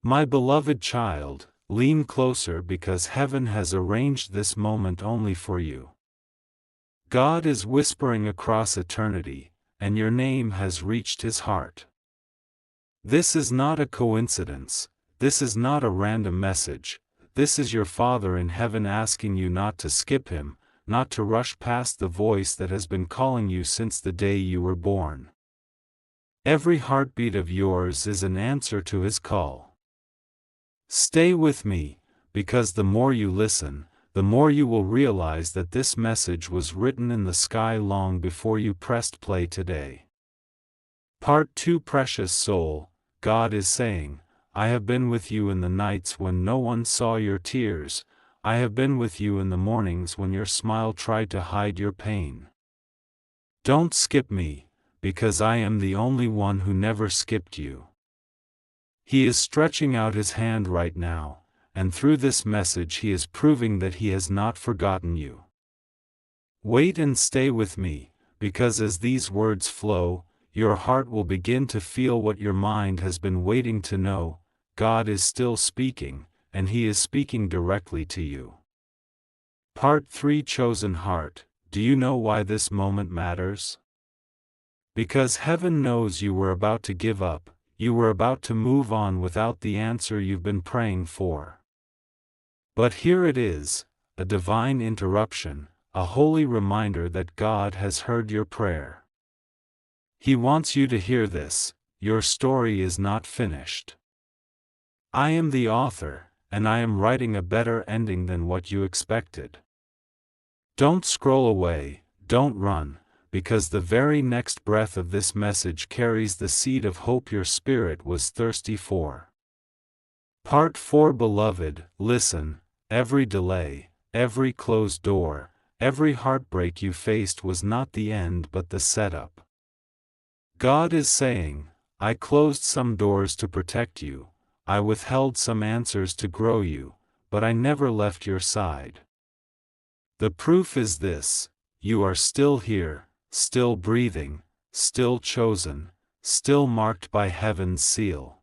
My beloved child, lean closer because heaven has arranged this moment only for you. God is whispering across eternity, and your name has reached His heart. This is not a coincidence, this is not a random message, this is your Father in heaven asking you not to skip Him, not to rush past the voice that has been calling you since the day you were born. Every heartbeat of yours is an answer to His call. Stay with me, because the more you listen, the more you will realize that this message was written in the sky long before you pressed play today. Part 2. Precious soul, God is saying, I have been with you in the nights when no one saw your tears, I have been with you in the mornings when your smile tried to hide your pain. Don't skip me, because I am the only one who never skipped you. He is stretching out His hand right now, and through this message He is proving that He has not forgotten you. Wait and stay with me, because as these words flow, your heart will begin to feel what your mind has been waiting to know. God is still speaking, and He is speaking directly to you. Part 3. Chosen heart, do you know why this moment matters? Because heaven knows you were about to give up, you were about to move on without the answer you've been praying for. But here it is, a divine interruption, a holy reminder that God has heard your prayer. He wants you to hear this: your story is not finished. I am the author, and I am writing a better ending than what you expected. Don't scroll away, don't run, because the very next breath of this message carries the seed of hope your spirit was thirsty for. Part 4. Beloved, listen. Every delay, every closed door, every heartbreak you faced was not the end but the setup. God is saying, I closed some doors to protect you, I withheld some answers to grow you, but I never left your side. The proof is this: you are still here, still breathing, still chosen, still marked by heaven's seal.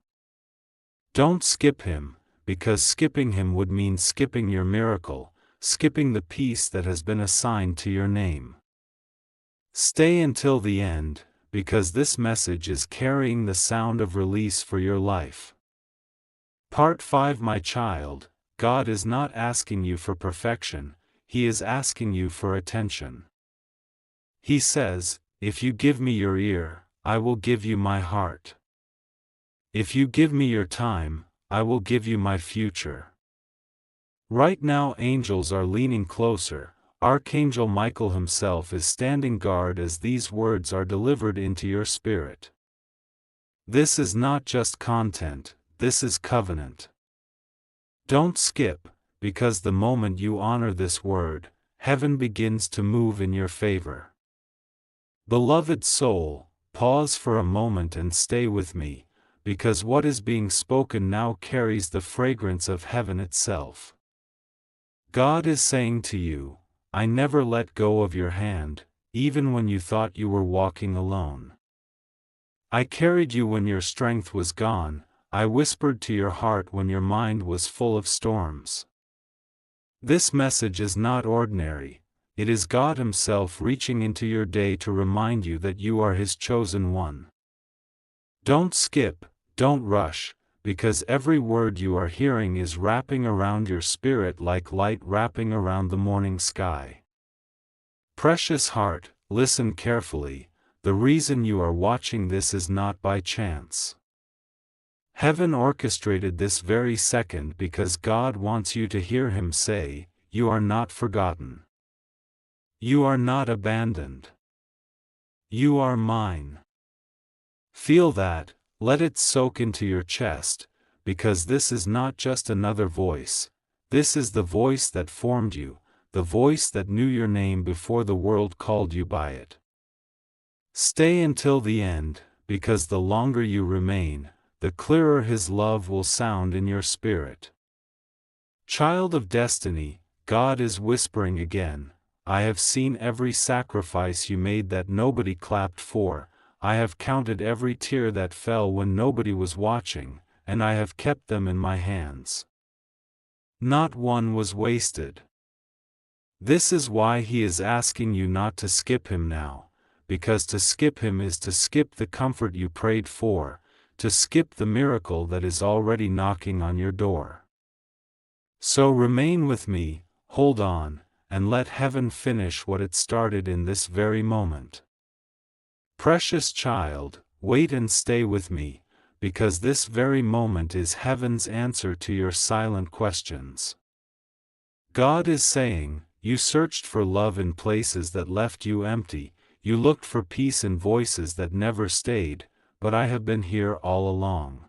Don't skip Him, because skipping Him would mean skipping your miracle, skipping the peace that has been assigned to your name. Stay until the end, because this message is carrying the sound of release for your life. Part 5. My child, God is not asking you for perfection, He is asking you for attention. He says, if you give me your ear, I will give you my heart. If you give me your time, I will give you my future. Right now angels are leaning closer, Archangel Michael himself is standing guard as these words are delivered into your spirit. This is not just content, this is covenant. Don't skip, because the moment you honor this word, heaven begins to move in your favor. Beloved soul, pause for a moment and stay with me, because what is being spoken now carries the fragrance of heaven itself. God is saying to you, I never let go of your hand, even when you thought you were walking alone. I carried you when your strength was gone, I whispered to your heart when your mind was full of storms. This message is not ordinary, it is God Himself reaching into your day to remind you that you are His chosen one. Don't skip, don't rush, because every word you are hearing is wrapping around your spirit like light wrapping around the morning sky. Precious heart, listen carefully, the reason you are watching this is not by chance. Heaven orchestrated this very second because God wants you to hear Him say, you are not forgotten. You are not abandoned. You are mine. Feel that. Let it soak into your chest, because this is not just another voice, this is the voice that formed you, the voice that knew your name before the world called you by it. Stay until the end, because the longer you remain, the clearer His love will sound in your spirit. Child of destiny, God is whispering again, I have seen every sacrifice you made that nobody clapped for, I have counted every tear that fell when nobody was watching, and I have kept them in my hands. Not one was wasted. This is why he is asking you not to skip him now, because to skip him is to skip the comfort you prayed for, to skip the miracle that is already knocking on your door. So remain with me, hold on, and let heaven finish what it started in this very moment. Precious child, wait and stay with me, because this very moment is heaven's answer to your silent questions. God is saying, you searched for love in places that left you empty, you looked for peace in voices that never stayed, but I have been here all along.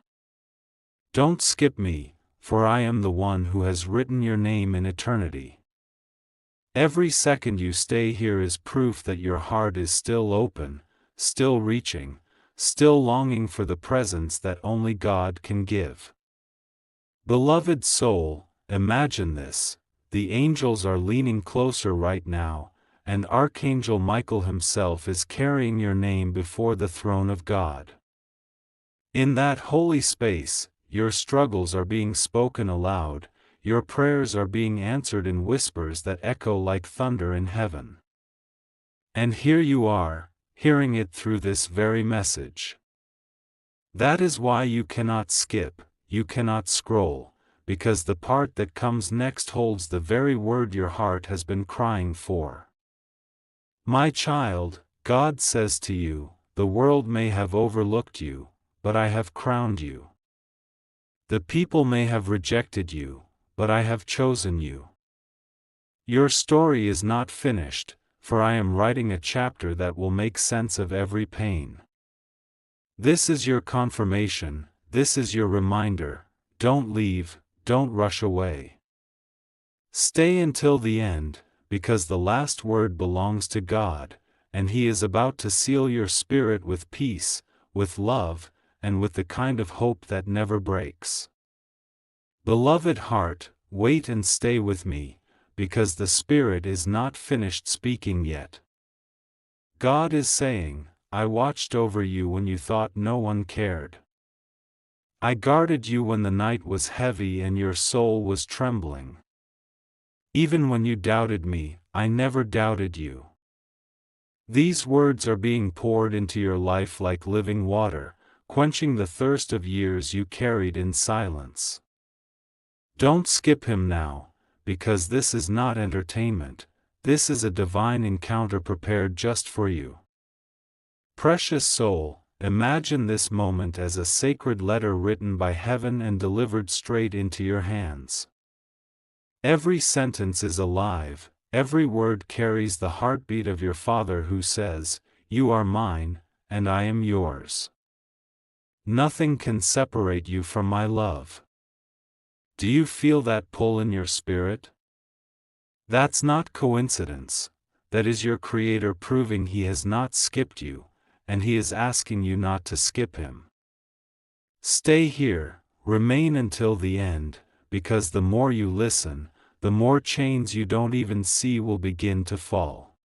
Don't skip me, for I am the one who has written your name in eternity. Every second you stay here is proof that your heart is still open, still reaching, still longing for the presence that only God can give. Beloved soul, imagine this, the angels are leaning closer right now, and Archangel Michael himself is carrying your name before the throne of God. In that holy space, your struggles are being spoken aloud, your prayers are being answered in whispers that echo like thunder in heaven. And here you are, hearing it through this very message. That is why you cannot skip, you cannot scroll, because the part that comes next holds the very word your heart has been crying for. My child, God says to you, the world may have overlooked you, but I have crowned you. The people may have rejected you, but I have chosen you. Your story is not finished, for I am writing a chapter that will make sense of every pain. This is your confirmation, this is your reminder, don't leave, don't rush away. Stay until the end, because the last word belongs to God, and He is about to seal your spirit with peace, with love, and with the kind of hope that never breaks. Beloved heart, wait and stay with me, because the Spirit is not finished speaking yet. God is saying, I watched over you when you thought no one cared. I guarded you when the night was heavy and your soul was trembling. Even when you doubted me, I never doubted you. These words are being poured into your life like living water, quenching the thirst of years you carried in silence. Don't skip him now, because this is not entertainment, this is a divine encounter prepared just for you. Precious soul, imagine this moment as a sacred letter written by heaven and delivered straight into your hands. Every sentence is alive, every word carries the heartbeat of your Father who says, you are mine, and I am yours. Nothing can separate you from my love. Do you feel that pull in your spirit? That's not coincidence, that is your Creator proving He has not skipped you, and He is asking you not to skip Him. Stay here, remain until the end, because the more you listen, the more chains you don't even see will begin to fall.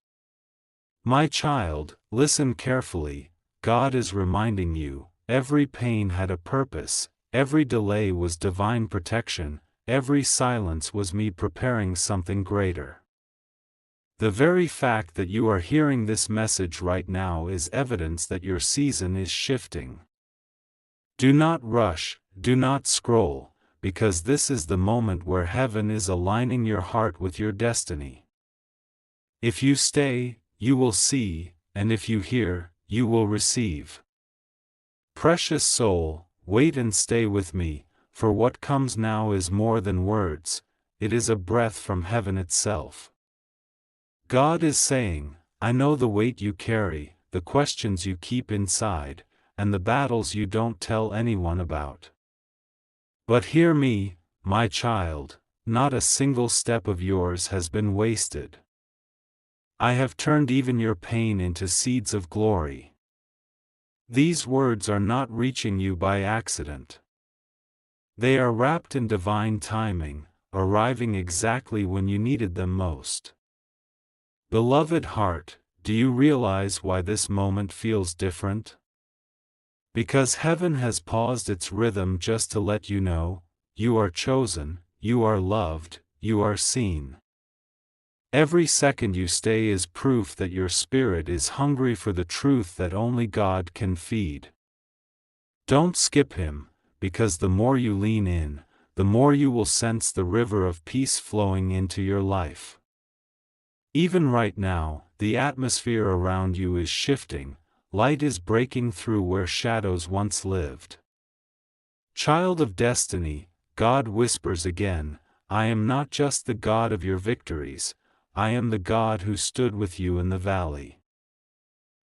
My child, listen carefully, God is reminding you, every pain had a purpose, every delay was divine protection, every silence was me preparing something greater. The very fact that you are hearing this message right now is evidence that your season is shifting. Do not rush, do not scroll, because this is the moment where heaven is aligning your heart with your destiny. If you stay, you will see, and if you hear, you will receive. Precious soul, wait and stay with me, for what comes now is more than words, it is a breath from heaven itself. God is saying, I know the weight you carry, the questions you keep inside, and the battles you don't tell anyone about. But hear me, my child, not a single step of yours has been wasted. I have turned even your pain into seeds of glory. These words are not reaching you by accident. They are wrapped in divine timing, arriving exactly when you needed them most. Beloved heart, do you realize why this moment feels different? Because heaven has paused its rhythm just to let you know, you are chosen, you are loved, you are seen. Every second you stay is proof that your spirit is hungry for the truth that only God can feed. Don't skip Him, because the more you lean in, the more you will sense the river of peace flowing into your life. Even right now, the atmosphere around you is shifting, light is breaking through where shadows once lived. Child of destiny, God whispers again, I am not just the God of your victories, I am the God who stood with you in the valley.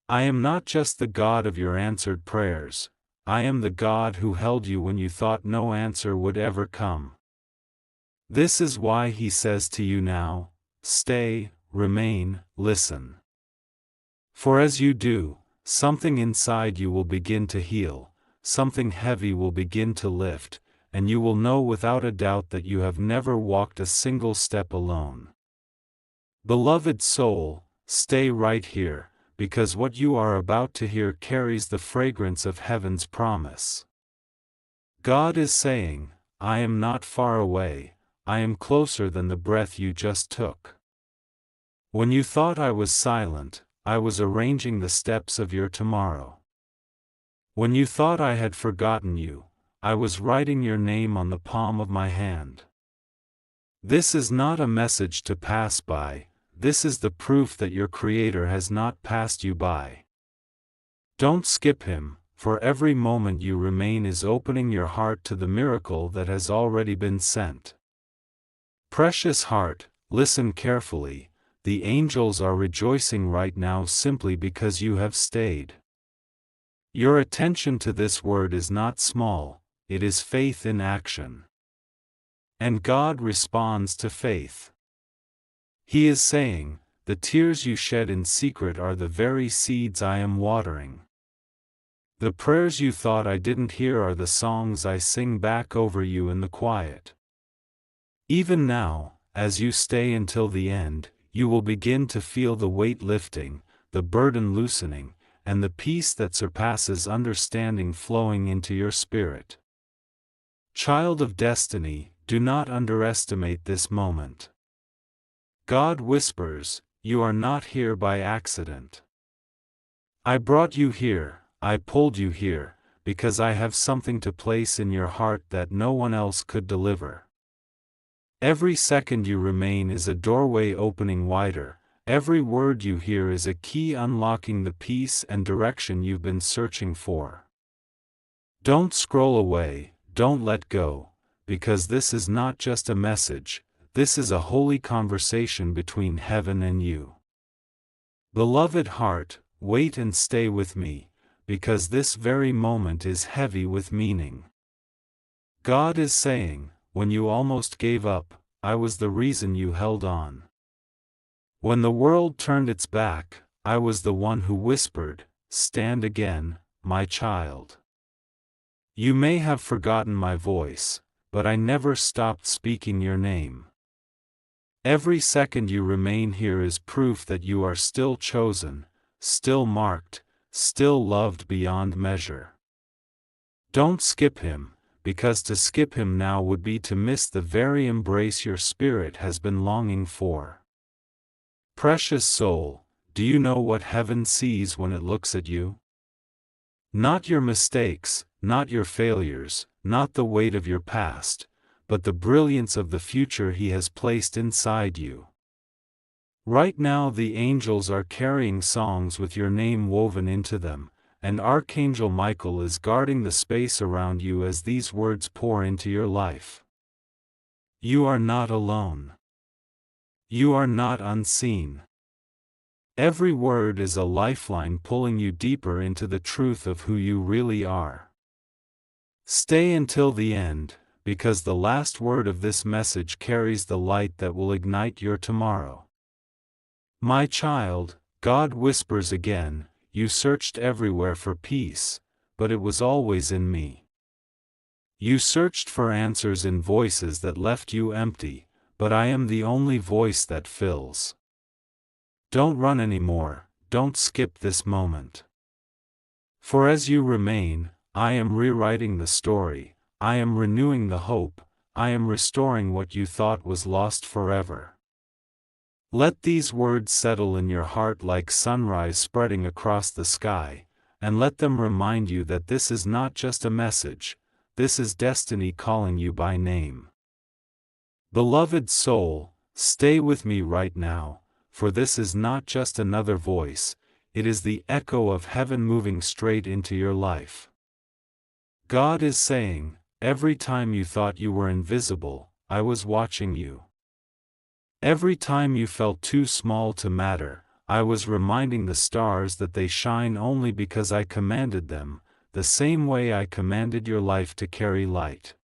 I am not just the God of your answered prayers, I am the God who held you when you thought no answer would ever come. This is why He says to you now, stay, remain, listen. For as you do, something inside you will begin to heal, something heavy will begin to lift, and you will know without a doubt that you have never walked a single step alone. Beloved soul, stay right here, because what you are about to hear carries the fragrance of heaven's promise. God is saying, I am not far away, I am closer than the breath you just took. When you thought I was silent, I was arranging the steps of your tomorrow. When you thought I had forgotten you, I was writing your name on the palm of my hand. This is not a message to pass by, this is the proof that your Creator has not passed you by. Don't skip Him, for every moment you remain is opening your heart to the miracle that has already been sent. Precious heart, listen carefully, the angels are rejoicing right now simply because you have stayed. Your attention to this word is not small, it is faith in action. And God responds to faith. He is saying, the tears you shed in secret are the very seeds I am watering. The prayers you thought I didn't hear are the songs I sing back over you in the quiet. Even now, as you stay until the end, you will begin to feel the weight lifting, the burden loosening, and the peace that surpasses understanding flowing into your spirit. Child of destiny, do not underestimate this moment. God whispers, you are not here by accident. I brought you here, I pulled you here, because I have something to place in your heart that no one else could deliver. Every second you remain is a doorway opening wider, every word you hear is a key unlocking the peace and direction you've been searching for. Don't scroll away, don't let go, because this is not just a message, this is a holy conversation between heaven and you. Beloved heart, wait and stay with me, because this very moment is heavy with meaning. God is saying, when you almost gave up, I was the reason you held on. When the world turned its back, I was the one who whispered, stand again, my child. You may have forgotten my voice, but I never stopped speaking your name. Every second you remain here is proof that you are still chosen, still marked, still loved beyond measure. Don't skip Him, because to skip Him now would be to miss the very embrace your spirit has been longing for. Precious soul, do you know what heaven sees when it looks at you? Not your mistakes, not your failures, not the weight of your past, but the brilliance of the future He has placed inside you. Right now the angels are carrying songs with your name woven into them, and Archangel Michael is guarding the space around you as these words pour into your life. You are not alone. You are not unseen. Every word is a lifeline pulling you deeper into the truth of who you really are. Stay until the end, because the last word of this message carries the light that will ignite your tomorrow. My child, God whispers again, you searched everywhere for peace, but it was always in me. You searched for answers in voices that left you empty, but I am the only voice that fills. Don't run anymore, don't skip this moment. For as you remain, I am rewriting the story, I am renewing the hope, I am restoring what you thought was lost forever. Let these words settle in your heart like sunrise spreading across the sky, and let them remind you that this is not just a message, this is destiny calling you by name. Beloved soul, stay with me right now, for this is not just another voice, it is the echo of heaven moving straight into your life. God is saying, every time you thought you were invisible, I was watching you. Every time you felt too small to matter, I was reminding the stars that they shine only because I commanded them, the same way I commanded your life to carry light.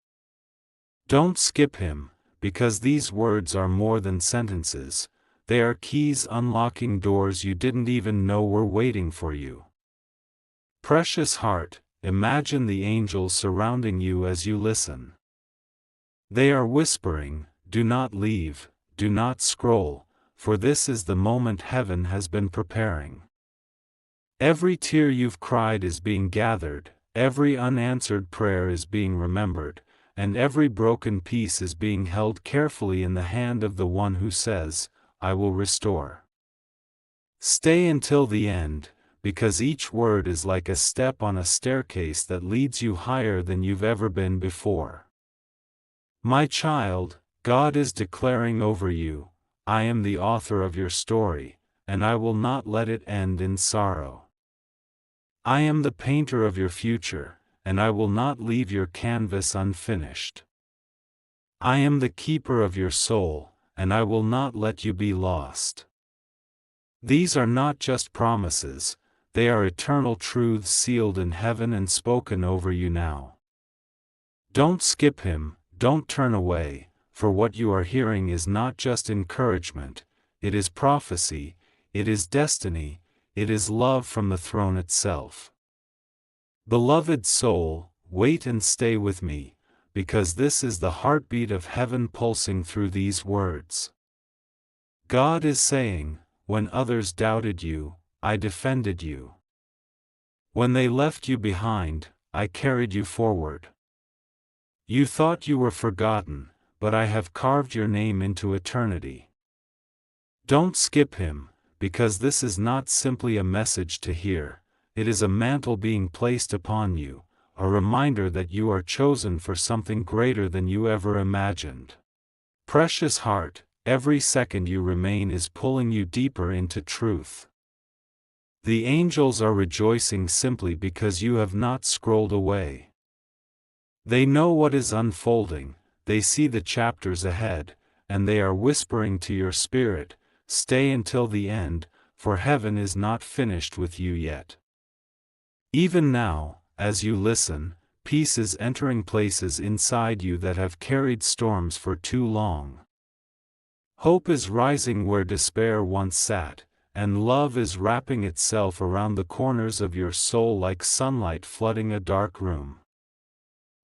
Don't skip him, because these words are more than sentences, they are keys unlocking doors you didn't even know were waiting for you. Precious heart, imagine the angels surrounding you as you listen. They are whispering, do not leave, do not scroll, for this is the moment heaven has been preparing. Every tear you've cried is being gathered, every unanswered prayer is being remembered, and every broken piece is being held carefully in the hand of the one who says, I will restore. Stay until the end, because each word is like a step on a staircase that leads you higher than you've ever been before. My child, God is declaring over you, I am the author of your story, and I will not let it end in sorrow. I am the painter of your future, and I will not leave your canvas unfinished. I am the keeper of your soul, and I will not let you be lost. These are not just promises, they are eternal truths sealed in heaven and spoken over you now. Don't skip him, don't turn away, for what you are hearing is not just encouragement, it is prophecy, it is destiny, it is love from the throne itself. Beloved soul, wait and stay with me, because this is the heartbeat of heaven pulsing through these words. God is saying, when others doubted you, I defended you. When they left you behind, I carried you forward. You thought you were forgotten, but I have carved your name into eternity. Don't skip him, because this is not simply a message to hear, it is a mantle being placed upon you, a reminder that you are chosen for something greater than you ever imagined. Precious heart, every second you remain is pulling you deeper into truth. The angels are rejoicing simply because you have not scrolled away. They know what is unfolding, they see the chapters ahead, and they are whispering to your spirit, stay until the end, for heaven is not finished with you yet. Even now, as you listen, peace is entering places inside you that have carried storms for too long. Hope is rising where despair once sat, and love is wrapping itself around the corners of your soul like sunlight flooding a dark room.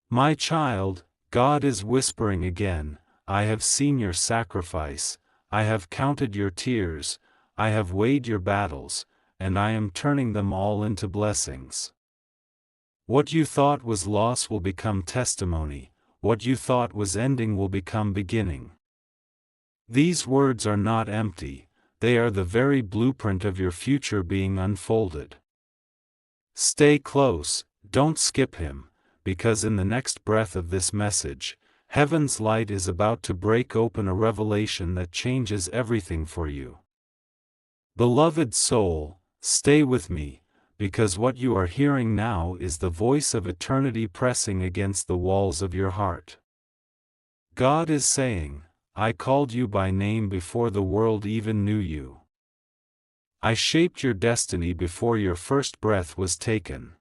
My child, God is whispering again, I have seen your sacrifice, I have counted your tears, I have weighed your battles, and I am turning them all into blessings. What you thought was loss will become testimony, what you thought was ending will become beginning. These words are not empty, they are the very blueprint of your future being unfolded. Stay close, don't skip him, because in the next breath of this message, heaven's light is about to break open a revelation that changes everything for you. Beloved soul, stay with me, because what you are hearing now is the voice of eternity pressing against the walls of your heart. God is saying, I called you by name before the world even knew you. I shaped your destiny before your first breath was taken.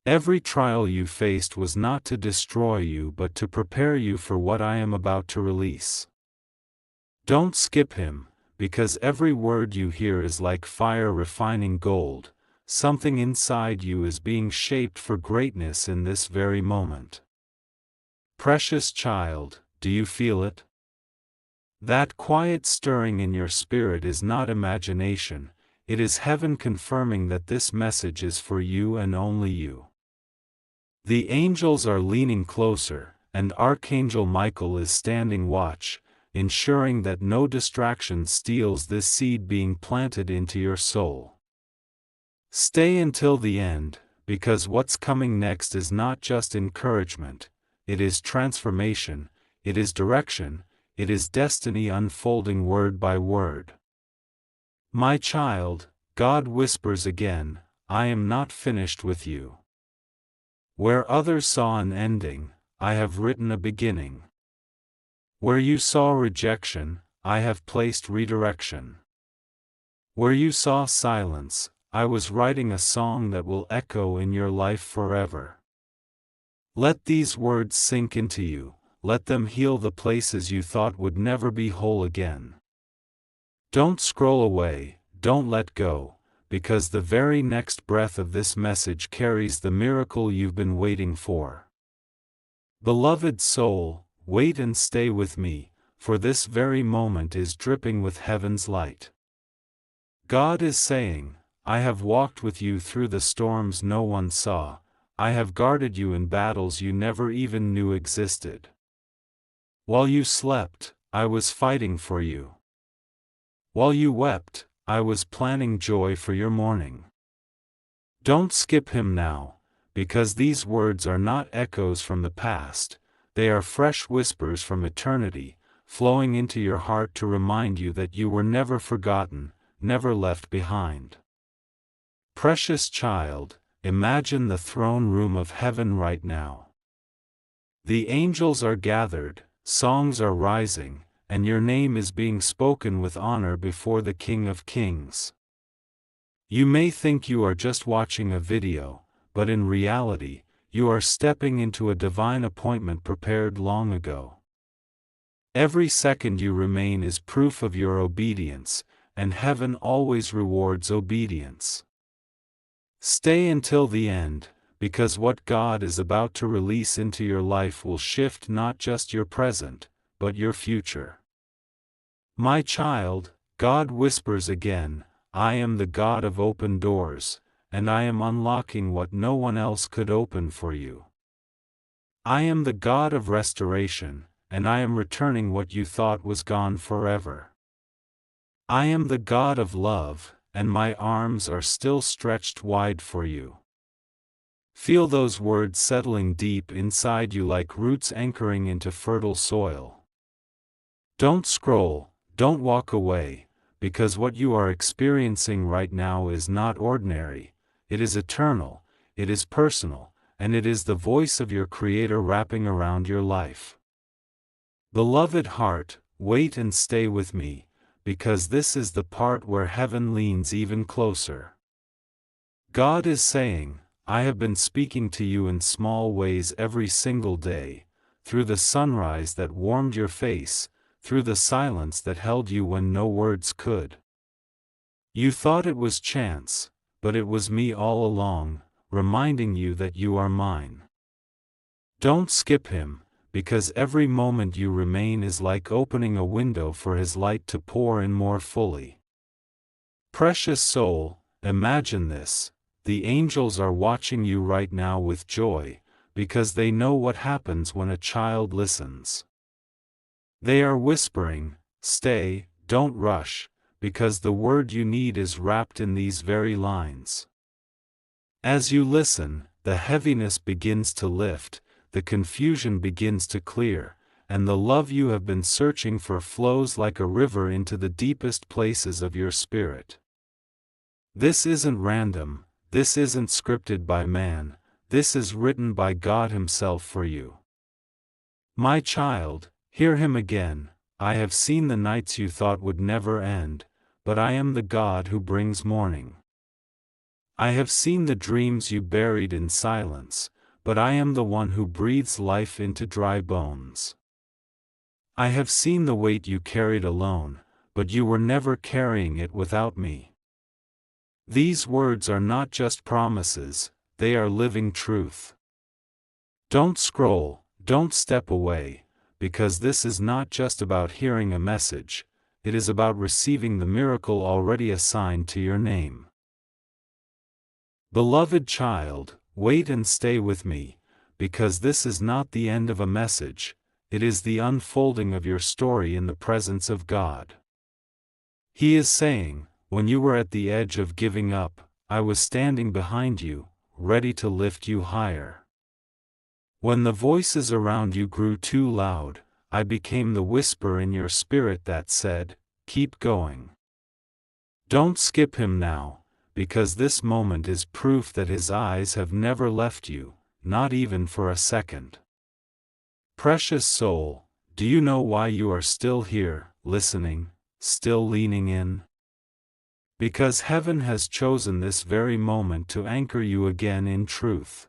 Every trial you faced was not to destroy you but to prepare you for what I am about to release. Don't skip him, because every word you hear is like fire refining gold, something inside you is being shaped for greatness in this very moment. Precious child, do you feel it? That quiet stirring in your spirit is not imagination, it is heaven confirming that this message is for you and only you. The angels are leaning closer, and Archangel Michael is standing watch, ensuring that no distraction steals this seed being planted into your soul. Stay until the end, because what's coming next is not just encouragement, it is transformation, it is direction, it is destiny unfolding word by word. My child, God whispers again, I am not finished with you. Where others saw an ending, I have written a beginning. Where you saw rejection, I have placed redirection. Where you saw silence, I was writing a song that will echo in your life forever. Let these words sink into you, let them heal the places you thought would never be whole again. Don't scroll away, don't let go, because the very next breath of this message carries the miracle you've been waiting for. Beloved soul, wait and stay with me, for this very moment is dripping with heaven's light. God is saying, I have walked with you through the storms no one saw, I have guarded you in battles you never even knew existed. While you slept, I was fighting for you. While you wept, I was planning joy for your morning. Don't skip him now, because these words are not echoes from the past, they are fresh whispers from eternity, flowing into your heart to remind you that you were never forgotten, never left behind. Precious child, imagine the throne room of heaven right now. The angels are gathered, songs are rising, and your name is being spoken with honor before the King of Kings. You may think you are just watching a video, but in reality, you are stepping into a divine appointment prepared long ago. Every second you remain is proof of your obedience, and heaven always rewards obedience. Stay until the end, because what God is about to release into your life will shift not just your present, but your future. My child, God whispers again, I am the God of open doors, and I am unlocking what no one else could open for you. I am the God of restoration, and I am returning what you thought was gone forever. I am the God of love, and my arms are still stretched wide for you. Feel those words settling deep inside you like roots anchoring into fertile soil. Don't scroll, don't walk away, because what you are experiencing right now is not ordinary, it is eternal, it is personal, and it is the voice of your Creator wrapping around your life. Beloved heart, wait and stay with me, because this is the part where heaven leans even closer. God is saying, I have been speaking to you in small ways every single day, through the sunrise that warmed your face, through the silence that held you when no words could. You thought it was chance, but it was me all along, reminding you that you are mine. Don't skip him, because every moment you remain is like opening a window for his light to pour in more fully. Precious soul, imagine this, the angels are watching you right now with joy, because they know what happens when a child listens. They are whispering, stay, don't rush, because the word you need is wrapped in these very lines. As you listen, the heaviness begins to lift, the confusion begins to clear, and the love you have been searching for flows like a river into the deepest places of your spirit. This isn't random, this isn't scripted by man, this is written by God Himself for you. My child, hear Him again, I have seen the nights you thought would never end, but I am the God who brings morning. I have seen the dreams you buried in silence, but I am the one who breathes life into dry bones. I have seen the weight you carried alone, but you were never carrying it without me. These words are not just promises, they are living truth. Don't scroll, don't step away, because this is not just about hearing a message, it is about receiving the miracle already assigned to your name. Beloved child, wait and stay with me, because this is not the end of a message, it is the unfolding of your story in the presence of God. He is saying, when you were at the edge of giving up, I was standing behind you, ready to lift you higher. When the voices around you grew too loud, I became the whisper in your spirit that said, keep going. Don't skip him now, because this moment is proof that his eyes have never left you, not even for a second. Precious soul, do you know why you are still here, listening, still leaning in? Because heaven has chosen this very moment to anchor you again in truth.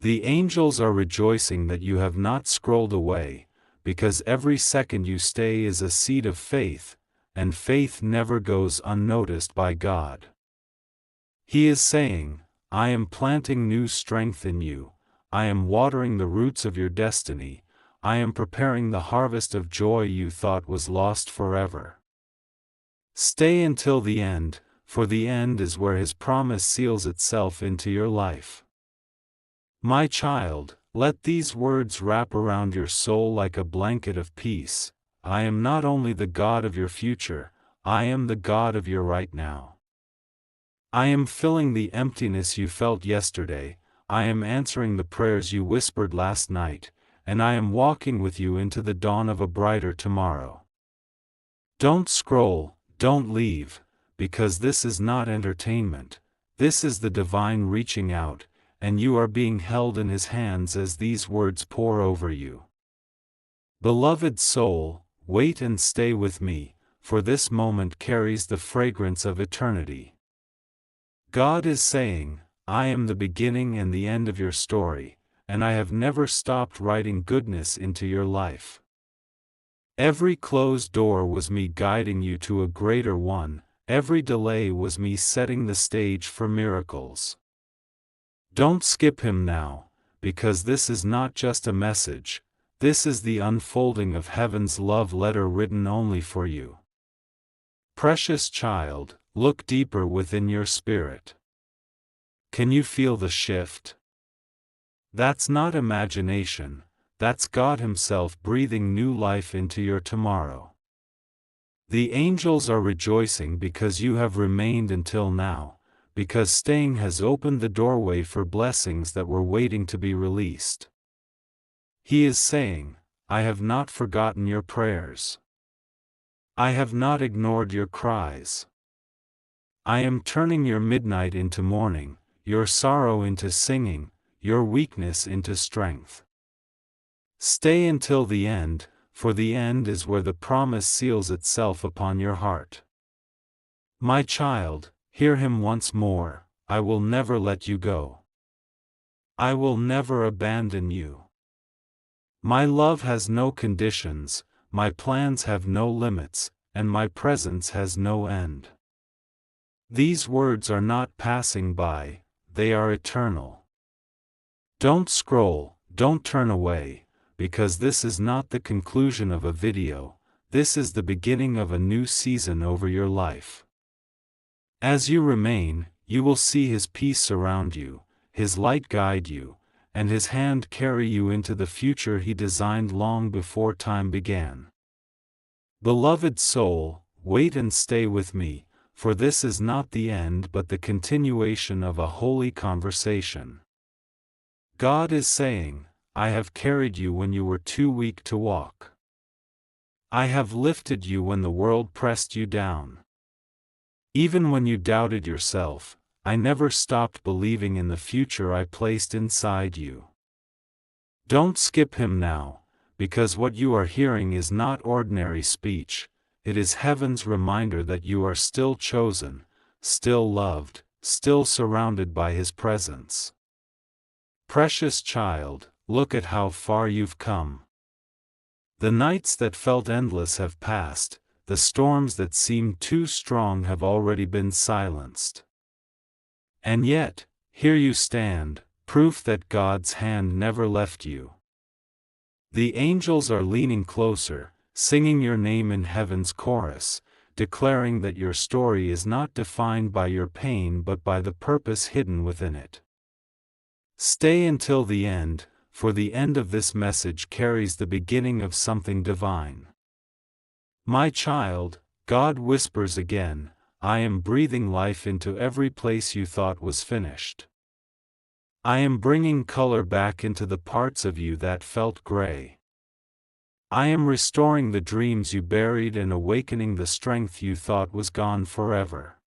The angels are rejoicing that you have not scrolled away, because every second you stay is a seed of faith, and faith never goes unnoticed by God. He is saying, I am planting new strength in you, I am watering the roots of your destiny, I am preparing the harvest of joy you thought was lost forever. Stay until the end, for the end is where his promise seals itself into your life. My child, let these words wrap around your soul like a blanket of peace. I am not only the God of your future, I am the God of your right now. I am filling the emptiness you felt yesterday, I am answering the prayers you whispered last night, and I am walking with you into the dawn of a brighter tomorrow. Don't scroll, don't leave, because this is not entertainment, this is the divine reaching out, and you are being held in his hands as these words pour over you. Beloved soul, wait and stay with me, for this moment carries the fragrance of eternity. God is saying, I am the beginning and the end of your story, and I have never stopped writing goodness into your life. Every closed door was me guiding you to a greater one, every delay was me setting the stage for miracles. Don't skip him now, because this is not just a message, this is the unfolding of heaven's love letter written only for you. Precious child, look deeper within your spirit. Can you feel the shift? That's not imagination, that's God Himself breathing new life into your tomorrow. The angels are rejoicing because you have remained until now, because staying has opened the doorway for blessings that were waiting to be released. He is saying, I have not forgotten your prayers. I have not ignored your cries. I am turning your midnight into morning, your sorrow into singing, your weakness into strength. Stay until the end, for the end is where the promise seals itself upon your heart. My child, hear him once more, I will never let you go. I will never abandon you. My love has no conditions, my plans have no limits, and my presence has no end. These words are not passing by, they are eternal. Don't scroll, don't turn away, because this is not the conclusion of a video, this is the beginning of a new season over your life. As you remain, you will see His peace surround you, His light guide you, and His hand carry you into the future He designed long before time began. Beloved soul, wait and stay with me, for this is not the end but the continuation of a holy conversation. God is saying, I have carried you when you were too weak to walk. I have lifted you when the world pressed you down. Even when you doubted yourself, I never stopped believing in the future I placed inside you. Don't skip Him now, because what you are hearing is not ordinary speech, it is heaven's reminder that you are still chosen, still loved, still surrounded by His presence. Precious child, look at how far you've come. The nights that felt endless have passed, the storms that seemed too strong have already been silenced. And yet, here you stand, proof that God's hand never left you. The angels are leaning closer, singing your name in heaven's chorus, declaring that your story is not defined by your pain but by the purpose hidden within it. Stay until the end, for the end of this message carries the beginning of something divine. My child, God whispers again, I am breathing life into every place you thought was finished. I am bringing color back into the parts of you that felt gray. I am restoring the dreams you buried and awakening the strength you thought was gone forever.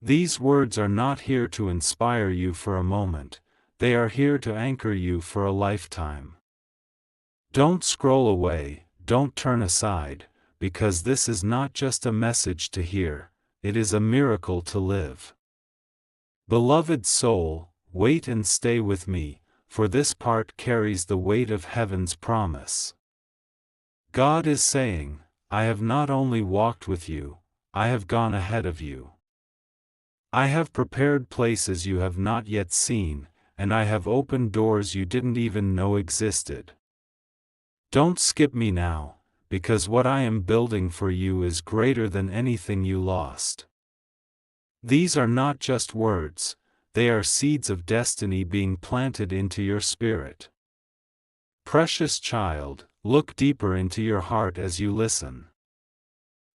These words are not here to inspire you for a moment, they are here to anchor you for a lifetime. Don't scroll away, don't turn aside, because this is not just a message to hear, it is a miracle to live. Beloved soul, wait and stay with me, for this part carries the weight of heaven's promise. God is saying, I have not only walked with you, I have gone ahead of you. I have prepared places you have not yet seen, and I have opened doors you didn't even know existed. Don't skip me now, because what I am building for you is greater than anything you lost. These are not just words, they are seeds of destiny being planted into your spirit. Precious child, look deeper into your heart as you listen.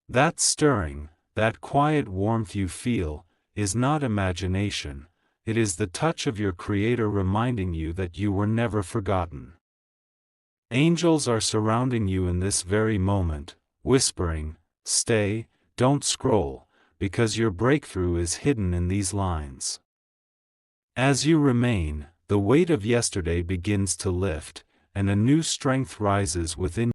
That stirring, that quiet warmth you feel, is not imagination, it is the touch of your Creator reminding you that you were never forgotten. Angels are surrounding you in this very moment, whispering, stay, don't scroll, because your breakthrough is hidden in these lines. As you remain, the weight of yesterday begins to lift, and a new strength rises within